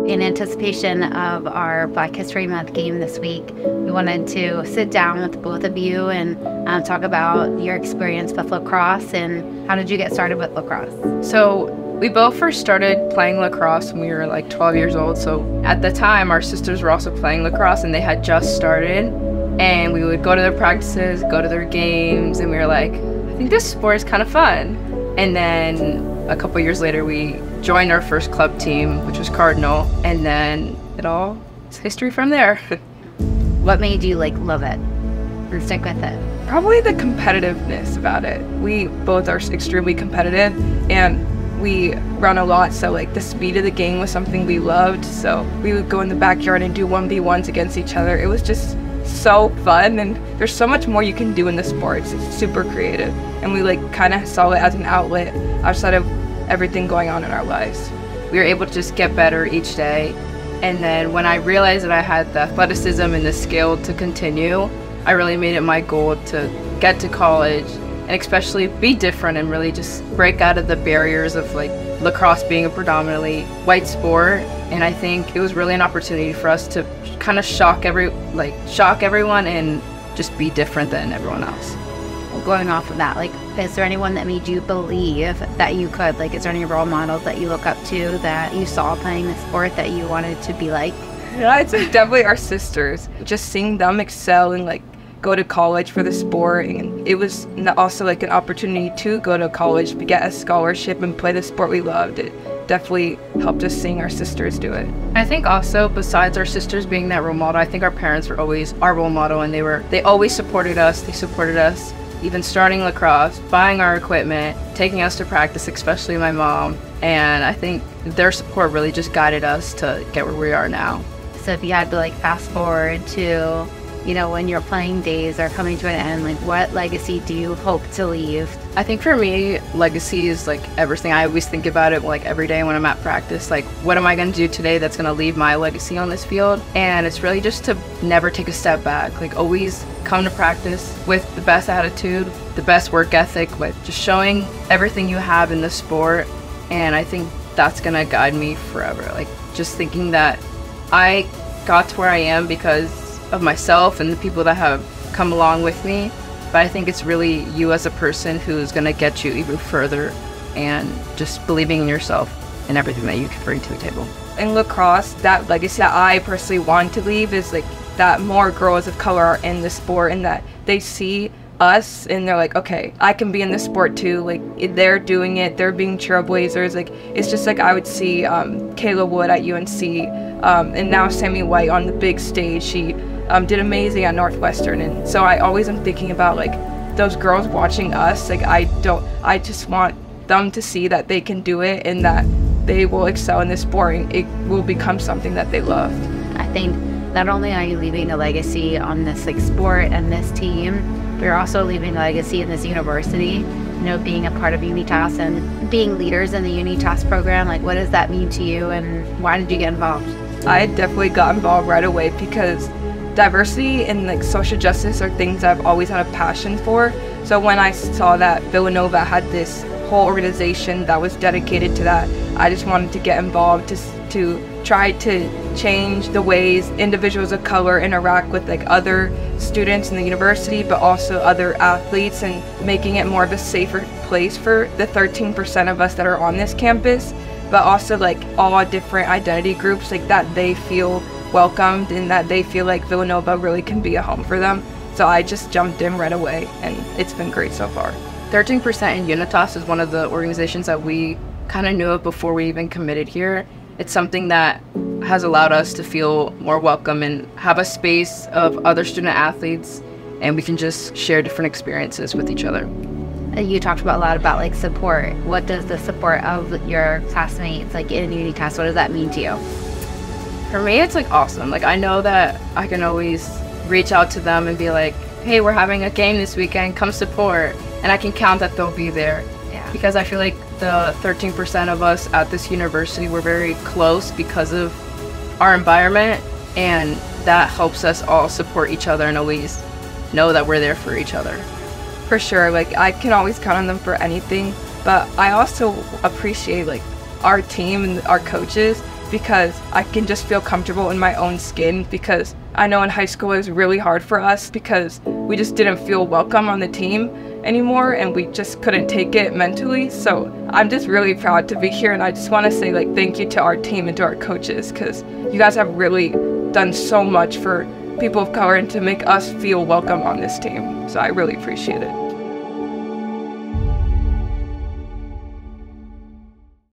In anticipation of our Black History Month game this week, we wanted to sit down with both of you and talk about your experience with lacrosse and how did you get started with lacrosse? So we both first started playing lacrosse when we were like 12 years old. So at the time, our sisters were also playing lacrosse and they had just started. And we would go to their practices, go to their games, and we were like, I think this sport is kind of fun. And then a couple years later, we joined our first club team, which was Cardinal, and then it's history from there. What made you love it and stick with it? Probably the competitiveness about it. We both are extremely competitive, and we run a lot, so the speed of the game was something we loved. So we would go in the backyard and do 1v1s against each other. It was just so fun, and there's so much more you can do in the sports. It's super creative, and we kind of saw it as an outlet outside of everything going on in our lives. We were able to just get better each day, and then when I realized that I had the athleticism and the skill to continue, I really made it my goal to get to college and especially be different and really just break out of the barriers of lacrosse being a predominantly white sport. And I think it was really an opportunity for us to kind of shock everyone and just be different than everyone else. Going off of that, is there anyone that made you believe that you could? Is there any role models that you look up to that you saw playing the sport that you wanted to be like? Yeah, it's definitely our sisters. Just seeing them excel and go to college for the sport, and it was also an opportunity to go to college to get a scholarship and play the sport we loved. It definitely helped us seeing our sisters do it. I think also, besides our sisters being that role model, I think our parents were always our role model, and they always supported us. They supported us even starting lacrosse, buying our equipment, taking us to practice, especially my mom. And I think their support really just guided us to get where we are now. So if you had to fast forward to when your playing days are coming to an end, what legacy do you hope to leave? I think for me, legacy is everything. I always think about it every day when I'm at practice. What am I going to do today that's going to leave my legacy on this field? And it's really just to never take a step back. Always come to practice with the best attitude, the best work ethic, with just showing everything you have in the sport. And I think that's going to guide me forever. Just thinking that I got to where I am because of myself and the people that have come along with me, but I think it's really you as a person who's going to get you even further, and just believing in yourself and everything that you can bring to the table. In lacrosse, that legacy that I personally want to leave is that more girls of color are in the sport, and that they see us and they're okay, I can be in this sport too. They're doing it, they're being trailblazers. It's just I would see Kayla Wood at UNC, and now Sammy White on the big stage. She did amazing at Northwestern, and so I always am thinking about those girls watching us. I just want them to see that they can do it and that they will excel in this sport, and it will become something that they love. I think not only are you leaving a legacy on this sport and this team, but you're also leaving a legacy in this university. Being a part of Unitas and being leaders in the Unitas program. What does that mean to you, and why did you get involved? I definitely got involved right away because diversity and social justice are things I've always had a passion for. So when I saw that Villanova had this whole organization that was dedicated to that, I just wanted to get involved to try to change the ways individuals of color interact with other students in the university, but also other athletes, and making it more of a safer place for the 13% of us that are on this campus, but also all different identity groups, that they feel welcomed and that they feel Villanova really can be a home for them. So I just jumped in right away, and it's been great so far. 13% in Unitas is one of the organizations that we kind of knew of before we even committed here. It's something that has allowed us to feel more welcome and have a space of other student athletes, and we can just share different experiences with each other. You talked a lot about support. What does the support of your classmates in Unitas, what does that mean to you? For me, it's awesome. I know that I can always reach out to them and be hey, we're having a game this weekend, come support, and I can count that they'll be there. Yeah. Because I feel the 13% of us at this university, we're very close because of our environment, and that helps us all support each other and always know that we're there for each other. For sure, I can always count on them for anything, but I also appreciate our team and our coaches. because I can just feel comfortable in my own skin, because I know in high school it was really hard for us because we just didn't feel welcome on the team anymore and we just couldn't take it mentally. So I'm just really proud to be here, and I just want to say like thank you to our team and to our coaches, because you guys have really done so much for people of color and to make us feel welcome on this team. So I really appreciate it.